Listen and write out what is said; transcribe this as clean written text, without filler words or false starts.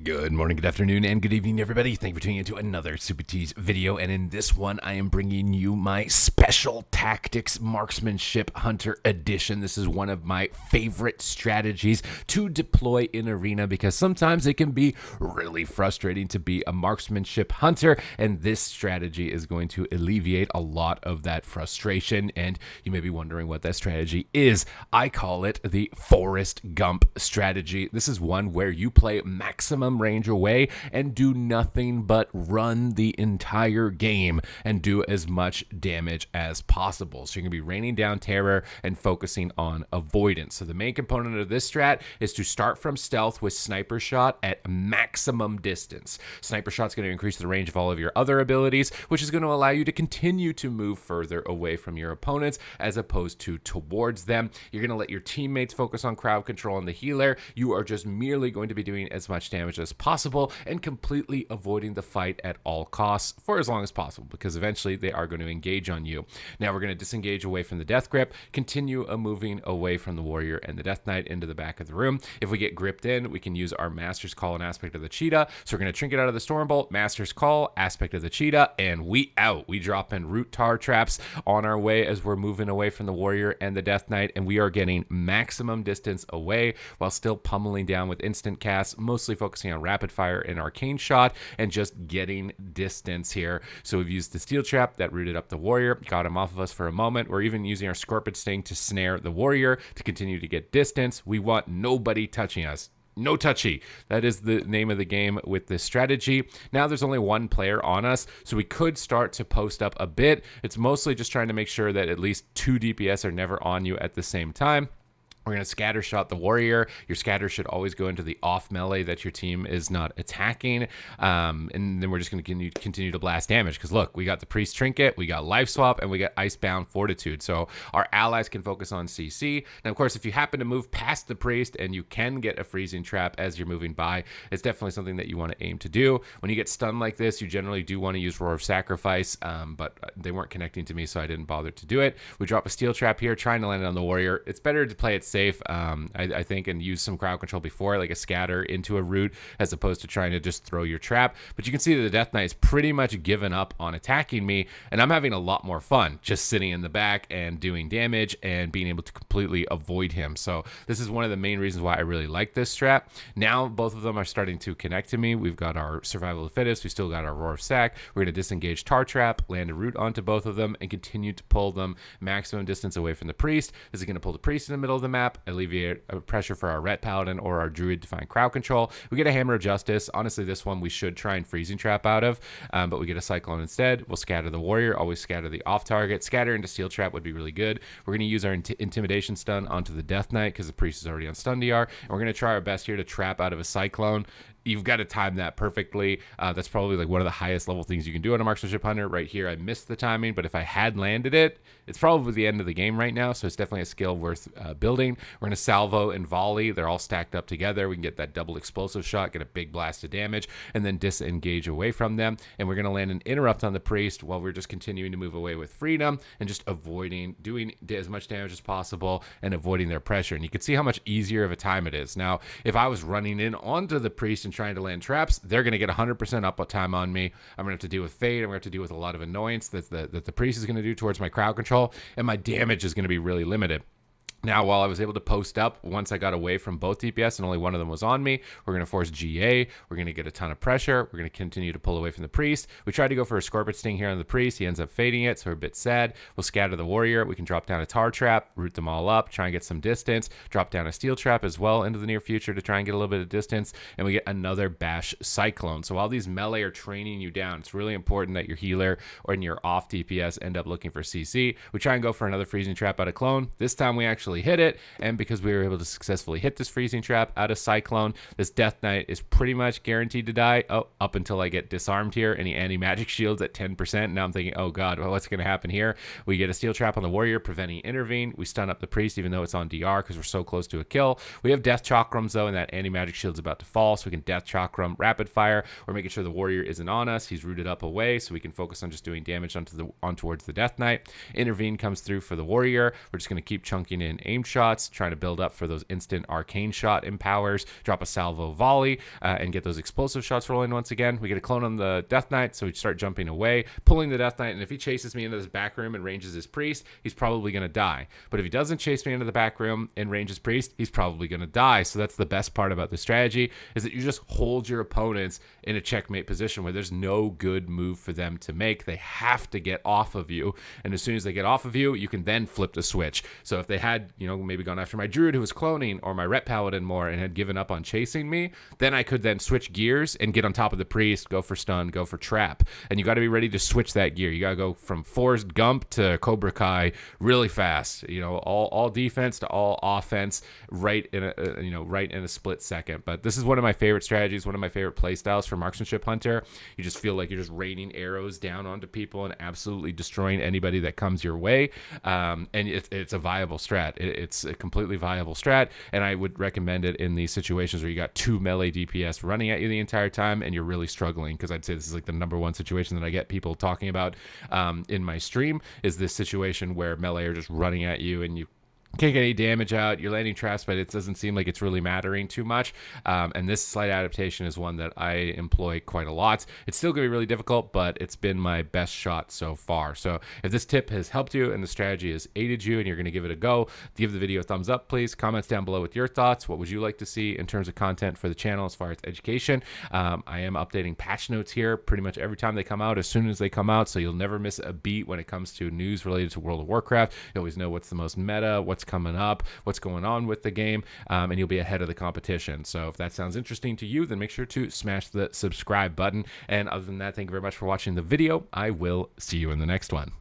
Good morning, good afternoon, and good evening, everybody. Thank you for tuning into another Supatease video. And in this one, I am bringing you my Special Tactics Marksmanship Hunter Edition. This is one of my favorite strategies to deploy in Arena because sometimes it can be really frustrating to be a marksmanship hunter. And this strategy is going to alleviate a lot of that frustration. And you may be wondering what that strategy is. I call it the Forrest Gump strategy. This is one where you play maximum range away and do nothing but run the entire game and do as much damage as possible. So you're going to be raining down terror and focusing on avoidance. So the main component of this strat is to start from stealth with sniper shot at maximum distance. Sniper shot's going to increase the range of all of your other abilities, which is going to allow you to continue to move further away from your opponents as opposed to towards them. You're going to let your teammates focus on crowd control and the healer. You are just merely going to be doing as much damage as possible and completely avoiding the fight at all costs for as long as possible, because eventually they are going to engage on you. Now we're going to disengage away from the death grip, continue moving away from the warrior and the death knight into the back of the room. If we get gripped in, we can use our master's call and aspect of the cheetah. So we're going to trinket out of the stormbolt, master's call, aspect of the cheetah, and we out. We drop in root tar traps on our way as we're moving away from the warrior and the death knight, and we are getting maximum distance away while still pummeling down with instant casts, mostly focusing on rapid fire and arcane shot and just getting distance here. So we've used the steel trap that rooted up the warrior, got him off of us for a moment. We're even using our scorpion sting to snare the warrior to continue to get distance. We want nobody touching us. No touchy. That is the name of the game with this strategy. Now there's only one player on us, so we could start to post up a bit. It's mostly just trying to make sure that at least 2 DPS are never on you at the same time. We're going to scatter shot the warrior. Your scatter should always go into the off melee that your team is not attacking. And then we're just going to continue to blast damage. Because look, we got the priest trinket, we got life swap, and we got icebound fortitude. So our allies can focus on CC. Now, of course, if you happen to move past the priest and you can get a freezing trap as you're moving by, it's definitely something that you want to aim to do. When you get stunned like this, you generally do want to use Roar of Sacrifice, but they weren't connecting to me, so I didn't bother to do it. We drop a steel trap here, trying to land it on the warrior. It's better to play it safe, I think, and use some crowd control before, like a scatter into a root, as opposed to trying to just throw your trap. But you can see that the Death Knight is pretty much given up on attacking me, and I'm having a lot more fun just sitting in the back and doing damage and being able to completely avoid him. So this is one of the main reasons why I really like this strat. Now both of them are starting to connect to me. We've got our Survival of the Fittest, we still got our Roar of Sac. We're going to disengage Tar Trap, land a root onto both of them, and continue to pull them maximum distance away from the priest. This is going to pull the priest in the middle of the map, alleviate pressure for our Ret Paladin or our Druid to find crowd control. We get a Hammer of Justice. Honestly, this one we should try and freezing trap out of, but we get a Cyclone instead. We'll scatter the warrior, always scatter the off target. Scatter into steel trap would be really good. We're going to use our intimidation stun onto the Death Knight because the priest is already on stun DR, and we're going to try our best here to trap out of a Cyclone. You've got to time that perfectly. That's probably like one of the highest level things you can do on a marksmanship hunter. Right here, I missed the timing, but if I had landed it, it's probably the end of the game right now, so it's definitely a skill worth building. We're going to salvo and volley. They're all stacked up together. We can get that double explosive shot, get a big blast of damage, and then disengage away from them. And we're going to land an interrupt on the priest while we're just continuing to move away with freedom and just avoiding, doing as much damage as possible and avoiding their pressure. And you can see how much easier of a time it is. Now, if I was running in onto the priest and trying to land traps, they're going to get 100% up time on me. I'm going to have to deal with fade. I'm going to have to deal with a lot of annoyance that the priest is going to do towards my crowd control, and my damage is going to be really limited. Now, while I was able to post up, once I got away from both DPS and only one of them was on me, we're going to force GA. We're going to get a ton of pressure. We're going to continue to pull away from the priest. We tried to go for a Scorpion Sting here on the priest. He ends up fading it, so we're a bit sad. We'll scatter the warrior. We can drop down a Tar Trap, root them all up, try and get some distance, drop down a Steel Trap as well into the near future to try and get a little bit of distance, and we get another Bash Cyclone. So while these melee are training you down, it's really important that your healer or in your off DPS end up looking for CC. We try and go for another Freezing Trap out of Clone. This time we actually hit it, and because we were able to successfully hit this freezing trap out of Cyclone, this Death Knight is pretty much guaranteed to die. Oh, up until I get disarmed here, and he anti-magic shields at 10%. Now I'm thinking, oh god, well, what's going to happen here? We get a steel trap on the warrior, preventing intervene. We stun up the priest, even though it's on DR, because we're so close to a kill. We have Death Chakrams, though, and that anti-magic shield's about to fall, so we can Death Chakram rapid fire. We're making sure the warrior isn't on us. He's rooted up away, so we can focus on just doing damage on towards the Death Knight. Intervene comes through for the warrior. We're just going to keep chunking in instant aim shots, trying to build up for those instant arcane shot empowers, drop a salvo volley, and get those explosive shots rolling once again. We get a clone on the Death Knight, so we start jumping away, pulling the Death Knight, and if he chases me into this back room and ranges his priest, he's probably going to die. But if he doesn't chase me into the back room and ranges priest, he's probably going to die. So that's the best part about the strategy, is that you just hold your opponents in a checkmate position where there's no good move for them to make. They have to get off of you, and as soon as they get off of you, you can then flip the switch. So if they had, maybe gone after my druid who was cloning, or my ret paladin more, and had given up on chasing me, then I could then switch gears and get on top of the priest, go for stun, go for trap. And you got to be ready to switch that gear. You got to go from Forrest Gump to Cobra Kai really fast. All defense to all offense right in a split second. But this is one of my favorite strategies, one of my favorite play styles for Marksmanship Hunter. You just feel like you're just raining arrows down onto people and absolutely destroying anybody that comes your way. And it's a viable strat. It's a completely viable strat, and I would recommend it in these situations where you got 2 melee DPS running at you the entire time and you're really struggling, because I'd say this is like the number one situation that I get people talking about in my stream, is this situation where melee are just running at you and you can't get any damage out, you're landing traps, but it doesn't seem like it's really mattering too much. And this slight adaptation is one that I employ quite a lot. It's still going to be really difficult, but it's been my best shot so far. So if this tip has helped you and the strategy has aided you and you're going to give it a go, give the video a thumbs up, please. Comments down below with your thoughts. What would you like to see in terms of content for the channel as far as education? I am updating patch notes here pretty much every time they come out, as soon as they come out, so you'll never miss a beat when it comes to news related to World of Warcraft. You always know what's the most meta, what's coming up, what's going on with the game, and you'll be ahead of the competition. So if that sounds interesting to you, then make sure to smash the subscribe button. And other than that, thank you very much for watching the video. I will see you in the next one.